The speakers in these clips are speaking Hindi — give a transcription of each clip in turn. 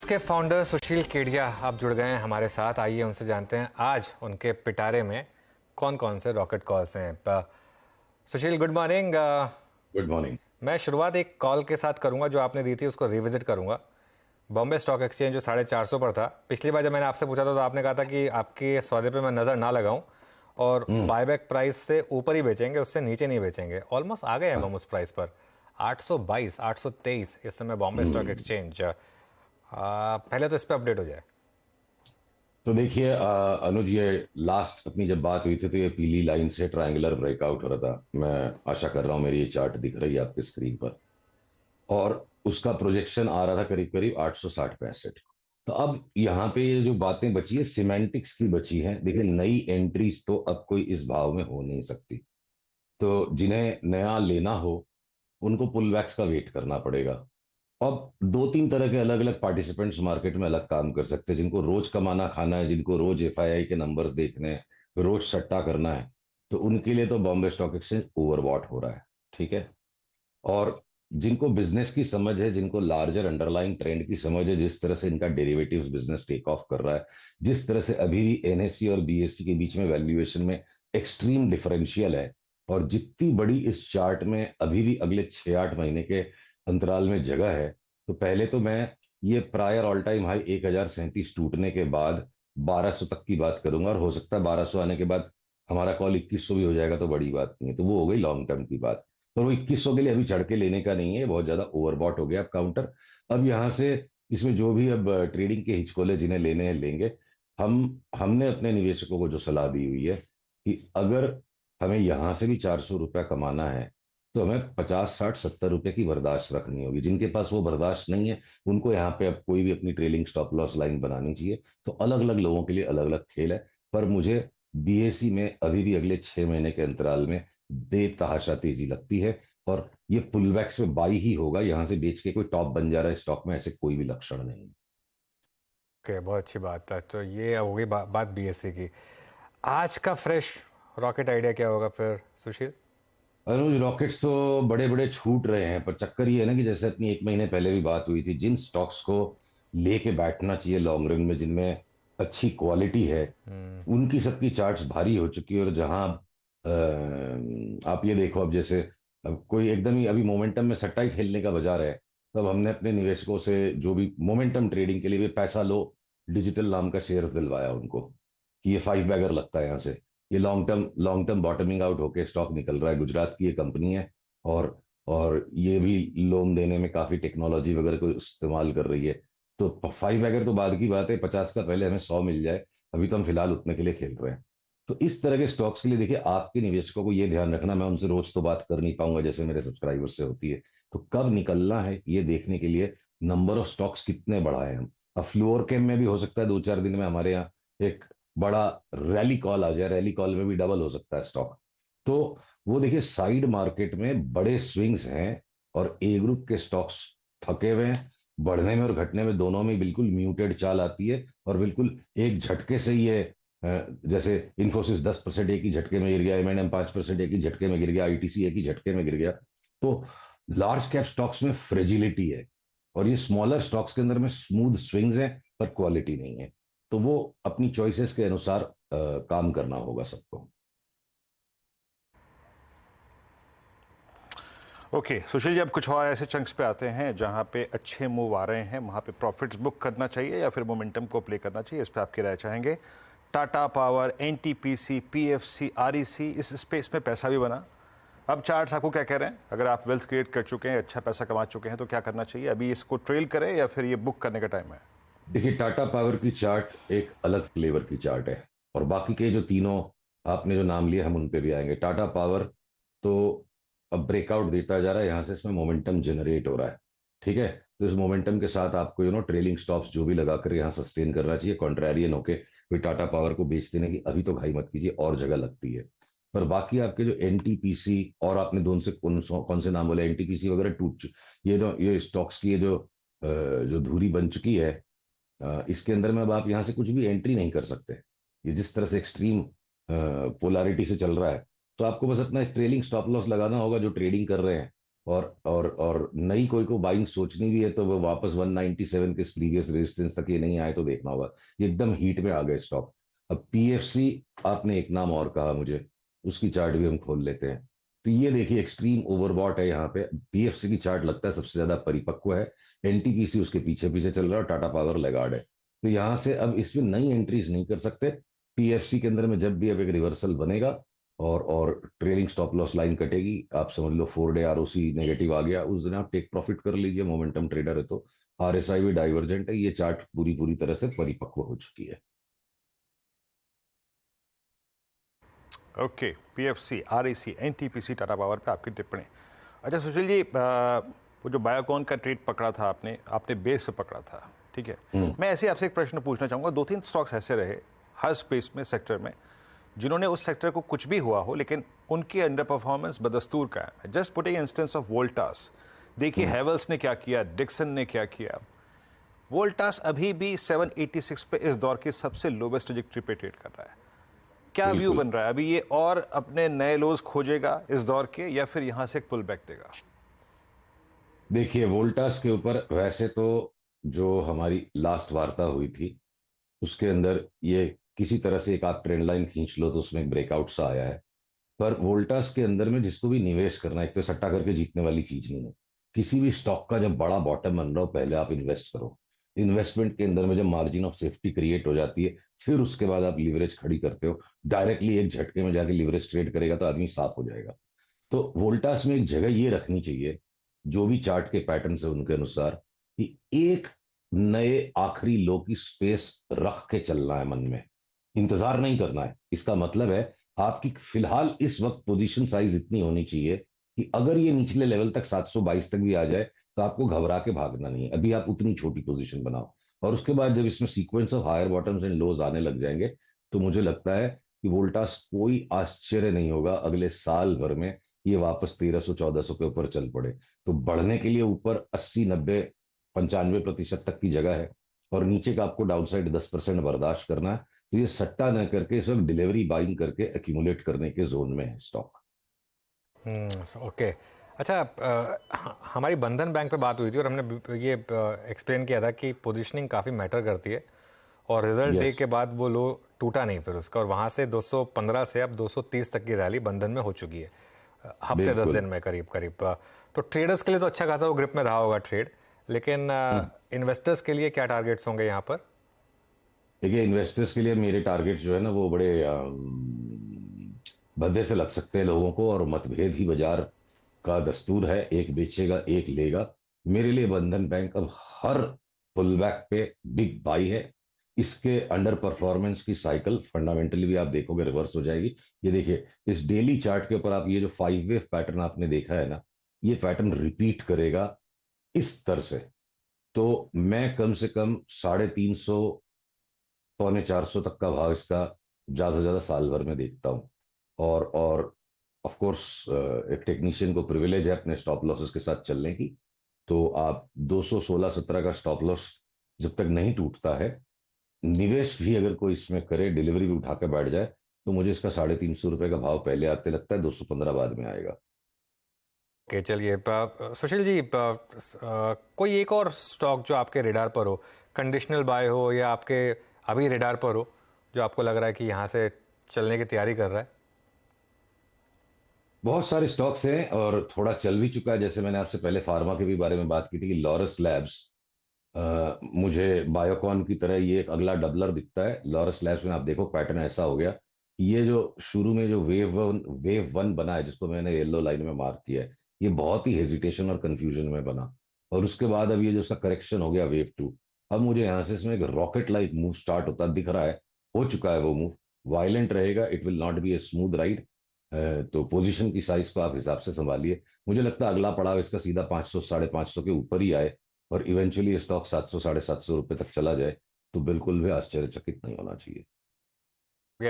के फाउंडर सुशील केडिया आप जुड़ गए हैं हमारे साथ। आइए उनसे जानते हैं आज उनके पिटारे में कौन कौन से रॉकेट कॉल्स हैं। सुशील, गुड मॉर्निंग। Good morning. मैं शुरुआत एक कॉल के साथ करूंगा जो आपने दी थी, उसको रिविजिट करूंगा। बॉम्बे स्टॉक एक्सचेंज जो 450 पर था, पिछली बार जब मैंने आपसे पूछा था तो आपने कहा था कि आपके सौदे पे मैं नज़र ना लगाऊं और बायबैक प्राइस से ऊपर ही बेचेंगे, उससे नीचे नहीं बेचेंगे। ऑलमोस्ट आ गए अब हम उस प्राइस पर। 822, 823 इस समय बॉम्बे स्टॉक एक्सचेंज। पहले तो इस पे अपडेट हो जाए। तो देखिए अनुज, ये लास्ट अपनी जब बात हुई थी तो ये पीली लाइन से ट्रायंगुलर ब्रेकआउट हो रहा था। मैं आशा कर रहा हूँ मेरी ये चार्ट दिख रही है आपकी स्क्रीन पर, और उसका प्रोजेक्शन आ रहा था करीब करीब 860-65। तो अब यहाँ पे ये जो बातें बची है सिमेंटिक्स की बची हैं। देखिए, नई एंट्रीज तो अब कोई इस भाव में हो नहीं सकती, तो जिन्हें नया लेना हो उनको पुल बैक्स का वेट करना पड़ेगा। अब दो तीन तरह के अलग अलग पार्टिसिपेंट्स मार्केट में अलग काम कर सकते हैं। जिनको रोज कमाना खाना है, जिनको रोज एफआईआई के नंबर्स देखने हैं, रोज सट्टा करना है, तो उनके लिए तो बॉम्बे स्टॉक एक्सचेंज ओवरबॉट हो रहा है। ठीक है। और जिनको बिजनेस की समझ है, जिनको लार्जर अंडरलाइंग ट्रेंड की समझ है, जिस तरह से इनका डेरिवेटिव्स बिजनेस टेक ऑफ कर रहा है, जिस तरह से अभी भी एनएससी और बीएससी के बीच में वैल्यूएशन में एक्सट्रीम डिफरेंशियल है, और जितनी बड़ी इस चार्ट में अभी भी अगले 6-8 महीने के अंतराल में जगह है, तो पहले तो मैं ये प्रायर ऑल टाइम हाई 1037 टूटने के बाद 1200 तक की बात करूंगा। और हो सकता है 1200 आने के बाद हमारा कॉल 2100 भी हो जाएगा, तो बड़ी बात नहीं है, तो वो हो गई लॉन्ग टर्म की बात। पर वो 2100 के लिए अभी चढ़ के लेने का नहीं है, बहुत ज्यादा ओवरबॉट हो गया अब काउंटर। अब यहाँ से इसमें जो भी अब ट्रेडिंग के हिचकोले जिन्हें लेने हैं लेंगे। हमने अपने निवेशकों को जो सलाह दी हुई है कि अगर हमें यहां से भी 400 रुपया कमाना है, तो हमें 50, 60, 70 रुपए की बर्दाश्त रखनी होगी। जिनके पास वो बर्दाश्त नहीं है, उनको यहाँ पे अब कोई भी अपनी ट्रेलिंग स्टॉप लॉस लाइन बनानी चाहिए। तो अलग अलग लोगों के लिए अलग अलग खेल है। पर मुझे बीएसई में अभी भी अगले 6 महीने के अंतराल में बेतहाशा तेजी लगती है, और ये पुलबैक्स में बाई ही होगा। यहां से बेच के कोई टॉप बन जा रहा है स्टॉक में, ऐसे कोई भी लक्षण नहीं है। ओके, बहुत अच्छी बात है। तो ये हो गई बात बीएससी की। आज का फ्रेश रॉकेट आइडिया क्या होगा फिर सुशील? अनुज, रॉकेट्स तो बड़े बड़े छूट रहे हैं, पर चक्कर ये है ना कि जैसे अपनी 1 महीने पहले भी बात हुई थी, जिन स्टॉक्स को लेके बैठना चाहिए लॉन्ग रन में, जिनमें अच्छी क्वालिटी है, उनकी सबकी चार्ट्स भारी हो चुकी है। और जहां आप ये देखो, अब जैसे अब कोई एकदम ही अभी मोमेंटम में सट्टा ही खेलने का बाजार है, तब हमने अपने निवेशकों से जो भी मोमेंटम ट्रेडिंग के लिए भी पैसा लो डिजिटल नाम का शेयर्स दिलवाया उनको, कि ये 5 बैगर लगता है यहाँ से। ये लॉन्ग टर्म बॉटमिंग आउट होके स्टॉक निकल रहा है। गुजरात की ये कंपनी है, और और ये भी लोन देने में काफी टेक्नोलॉजी वगैरह को इस्तेमाल कर रही है। तो 5 बैगर तो बाद की बात है, 50 का पहले हमें 100 मिल जाए। अभी तो हम फिलहाल उतने के लिए खेल रहे हैं। तो इस तरह के स्टॉक्स के लिए देखिए, आपके निवेशकों को ये ध्यान रखना, मैं उनसे रोज तो बात कर नहीं पाऊंगा जैसे मेरे सब्सक्राइबर से होती है, तो कब निकलना है ये देखने के लिए नंबर ऑफ स्टॉक्स कितने बढ़ाए हम। अब फ्लोर कैम में भी हो सकता है 2-4 दिन में हमारे यहाँ एक बड़ा रैली कॉल आ जाए, रैली कॉल में भी डबल हो सकता है स्टॉक। तो वो देखिए, साइड मार्केट में बड़े स्विंग्स हैं, और ए ग्रुप के स्टॉक्स थके हुए हैं। बढ़ने में और घटने में दोनों में बिल्कुल म्यूटेड चाल आती है, और बिल्कुल एक झटके से ये जैसे इन्फोसिस 10% एक ही झटके में गिर गया, एमएनएम 5% एक ही झटके में गिर गया, आईटीसी एक ही झटके में गिर गया। तो लार्ज कैप स्टॉक्स में फ्रेजिलिटी है, और ये स्मॉलर स्टॉक्स के अंदर में स्मूथ स्विंग्स हैं, पर क्वालिटी नहीं है। तो वो अपनी चॉइसेस के अनुसार काम करना होगा सबको। ओके सुशील जी, अब कुछ और ऐसे चंक्स पे आते हैं जहां पे अच्छे मूव आ रहे हैं, वहां पे प्रॉफिट्स बुक करना चाहिए या फिर मोमेंटम को प्ले करना चाहिए, इस पे आपकी राय चाहेंगे। Tata power, NTPC, PFC, REC, इस स्पेस में पैसा भी बना। अब चार्ट्स आपको क्या कह रहे हैं? अगर आप वेल्थ क्रिएट कर चुके हैं, अच्छा पैसा कमा चुके हैं, तो क्या करना चाहिए? अभी इसको ट्रेल करें या फिर ये बुक करने का टाइम है? देखिए, टाटा पावर की चार्ट एक अलग फ्लेवर की चार्ट है, और बाकी के जो तीनों आपने जो नाम लिए हम उन पे भी आएंगे। टाटा पावर तो अब ब्रेकआउट देता जा रहा है, यहां से इसमें मोमेंटम जनरेट हो रहा है। ठीक है। तो इस मोमेंटम के साथ आपको ट्रेलिंग स्टॉप्स जो भी लगाकर यहाँ सस्टेन करना चाहिए, कॉन्ट्रेरियन होके कोई टाटा पावर को बेच देने की अभी तो घाई मत कीजिए, और जगह लगती है। पर बाकी आपके जो एनटीपीसी, और आपने दोनों से कौन से नाम बोले, एनटीपीसी वगैरह ये स्टॉक्स की ये जो धुरी बन चुकी है, इसके अंदर में अब आप यहां से कुछ भी एंट्री नहीं कर सकते। ये जिस तरह से एक्सट्रीम पोलारिटी से चल रहा है, तो आपको बस अपना एक ट्रेलिंग स्टॉप लॉस लगाना होगा जो ट्रेडिंग कर रहे हैं। और नई कोई को बाइंग सोचनी भी है तो वो वापस 197 के प्रीवियस रेजिस्टेंस तक ये नहीं आए तो देखना होगा। ये एकदम हीट में आ गए स्टॉक। अब पीएफसी, आपने एक नाम और कहा मुझे, उसकी चार्ट भी हम खोल लेते हैं। तो ये देखिए एक्सट्रीम ओवरबॉट है यहाँ पे। पीएफसी की चार्ट लगता है सबसे ज्यादा परिपक्व है। एनटीपीसी उसके पीछे पीछे चल रहा है और टाटा पावर लैगार्ड है। तो यहाँ से अब इसमें नई एंट्रीज नहीं कर सकते। पीएफसी के अंदर में जब भी अब एक रिवर्सल बनेगा और ट्रेलिंग स्टॉप लॉस लाइन कटेगी, आप समझ लो 4 डे आरओसी नेगेटिव आ गया, उस दिन आप टेक प्रॉफिट कर लीजिए। मोमेंटम ट्रेडर है तो आरएसआई भी डाइवर्जेंट है। ये चार्ट पूरी पूरी तरह से परिपक्व हो चुकी है। Okay, PFC, REC, NTPC, Tata power पे आपकी टिप्पणी। अच्छा सुशील जी, वो जो बायोकॉन का ट्रेड पकड़ा था आपने बेस से पकड़ा था, ठीक है। मैं ऐसे आपसे एक प्रश्न पूछना चाहूँगा। 2-3 स्टॉक्स ऐसे रहे हर स्पेस में, सेक्टर में, जिन्होंने उस सेक्टर को कुछ भी हुआ हो लेकिन उनकी अंडर परफॉर्मेंस बदस्तूर कायम है। Just putting instance of Voltas, देखिए हैवेल्स ने क्या किया, डिक्सन ने क्या किया। वोल्टास अभी भी 786 पे इस दौर की सबसे लोवेस्ट ट्रजेक्टरी पे ट्रेड कर रहा है। क्या व्यू बिल्कुल। बन रहा है अभी? ये और अपने नए लोज खोजेगा इस दौर के, या फिर यहां से एक पुल बैक देगा? देखिए वोल्टास के ऊपर वैसे तो जो हमारी लास्ट वार्ता हुई थी उसके अंदर ये किसी तरह से एक आप ट्रेंड लाइन खींच लो तो उसमें ब्रेकआउट सा आया है। पर वोल्टास के अंदर में जिसको भी निवेश करना है, एक तो सट्टा करके जीतने वाली चीज नहीं है। किसी भी स्टॉक का जब बड़ा बॉटम बन रहा हो पहले आप इन्वेस्ट करो। इन्वेस्टमेंट के अंदर में जब मार्जिन ऑफ सेफ्टी क्रिएट हो जाती है फिर उसके बाद आप लिवरेज खड़ी करते हो। डायरेक्टली एक झटके में जाके लिवरेज ट्रेड करेगा तो आदमी साफ हो जाएगा। तो वोल्टास में एक जगह ये रखनी चाहिए, जो भी चार्ट के पैटर्न है उनके अनुसार, कि एक नए आखिरी लो की स्पेस रख के चलना है मन में, इंतजार नहीं करना है। इसका मतलब है आपकी फिलहाल इस वक्त पोजीशन साइज इतनी होनी चाहिए कि अगर ये निचले लेवल तक 722 तक भी आ जाए तो आपको घबरा के भागना नहीं है। अभी आप उतनी छोटी पोजीशन बनाओ और उसके बाद जब इसमें sequence of higher bottoms and lows आने लग जाएंगे तो मुझे लगता है कि वोल्टास कोई आश्चर्य नहीं होगा अगले साल भर में ये वापस 1300-1400 के ऊपर चल पड़े। तो बढ़ने के लिए ऊपर 80-90-95% तक की जगह है और नीचे का आपको डाउनसाइड 10% बर्दाश्त करना है। तो ये सट्टा न करके इस वक्त डिलीवरी बाइंग करके एक्यूमुलेट करने के जोन में है स्टॉक। ओके। अच्छा, हमारी बंधन बैंक पे बात हुई थी और हमने ये एक्सप्लेन किया था कि पोजीशनिंग काफ़ी मैटर करती है और रिजल्ट डे यस, के बाद वो लो टूटा नहीं फिर उसका, और वहाँ से 215 से अब 230 तक की रैली बंधन में हो चुकी है हफ्ते 10 बिल्कुल। दिन में करीब करीब। तो ट्रेडर्स के लिए तो अच्छा खासा वो ग्रिप में रहा होगा ट्रेड, लेकिन इन्वेस्टर्स के लिए क्या टारगेट्स होंगे यहाँ पर? देखिए इन्वेस्टर्स के लिए मेरे टारगेट जो है ना वो बड़े भद्दे से लग सकते हैं लोगों को, और मतभेद ही बाजार का दस्तूर है, एक बेचेगा एक लेगा। मेरे लिए बंधन बैंक अब हर पुलबैक पे बिग बाई है। इसके अंडर परफॉर्मेंस की साइकिल फंडामेंटली भी आप देखोगे रिवर्स हो जाएगी। ये देखिए इस डेली चार्ट के ऊपर आप ये जो 5 वेव पैटर्न आपने देखा है ना, ये पैटर्न रिपीट करेगा इस स्तर से। तो मैं कम से कम 350, 350 तक का भाव इसका ज्यादा से ज्यादा साल भर में देखता हूँ। और ऑफ कोर्स एक टेक्नीशियन को प्रिविलेज है अपने स्टॉप लॉसेस के साथ चलने की। तो आप 216-17 का स्टॉप लॉस जब तक नहीं टूटता है, निवेश भी अगर कोई इसमें करे, डिलीवरी भी उठा के बैठ जाए, तो मुझे इसका 350 रुपए का भाव पहले आते लगता है, 215 बाद में आएगा। ओके, चलिए सुशील जी, कोई एक और स्टॉक जो आपके रेडार पर हो, कंडीशनल बाय हो या आपके अभी रेडार पर हो, जो आपको लग रहा है कि यहाँ से चलने की तैयारी कर रहा है? बहुत सारे स्टॉक्स हैं और थोड़ा चल भी चुका है। जैसे मैंने आपसे पहले फार्मा के भी बारे में बात की थी कि लॉरस लैब्स, मुझे बायोकॉन की तरह ये एक अगला डबलर दिखता है। लॉरस लैब्स में आप देखो पैटर्न ऐसा हो गया कि ये जो शुरू में जो वेव वन बना है, जिसको मैंने येलो लाइन में मार्क किया है, ये बहुत ही हेजिटेशन और कंफ्यूजन में बना। और उसके बाद अब ये जो उसका करेक्शन हो गया वेव टू, अब मुझे यहाँ से इसमें एक रॉकेट लाइक मूव स्टार्ट होता दिख रहा है। हो चुका है वो मूव, वायलेंट रहेगा, it will not be a smooth ride. तो पोजीशन की साइज को आप हिसाब से संभालिए। मुझे लगता है अगला पड़ाव इसका सीधा 500, 550 के ऊपर ही आए और इवेंचुअली स्टॉक 700, 750 रुपए तक चला जाए, तो बिल्कुल भी आश्चर्यचकित नहीं होना चाहिए।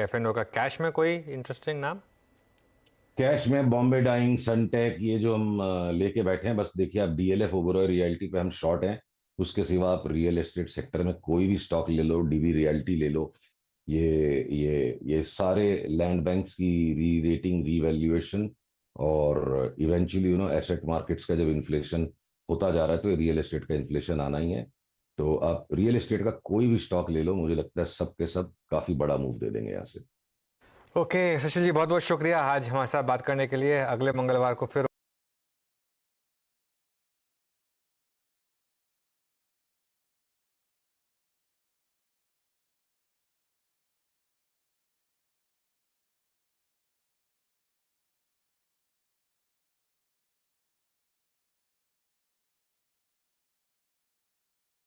F&O का कैश में कोई इंटरेस्टिंग नाम? कैश में बॉम्बे डाइंग, सनटेक, ये जो हम लेके बैठे हैं, बस देखिए आप डीएलएफ ओबरॉय रियल्टी पे हम शॉर्ट हैं। उसके सिवा आप रियल एस्टेट सेक्टर में कोई भी स्टॉक ले लो, डीबी रियल्टी ले लो, ये सारे लैंड बैंक्स की री रेटिंग, रीवैल्यूएशन और इवेंचुअली एसेट मार्केट्स का जब इन्फ्लेशन होता जा रहा है तो रियल एस्टेट का इन्फ्लेशन आना ही है। तो आप रियल एस्टेट का कोई भी स्टॉक ले लो, मुझे लगता है सब के सब काफी बड़ा मूव दे देंगे यहाँ से। ओके सुशील जी, बहुत बहुत शुक्रिया आज हमारे साथ बात करने के लिए। अगले मंगलवार को फिर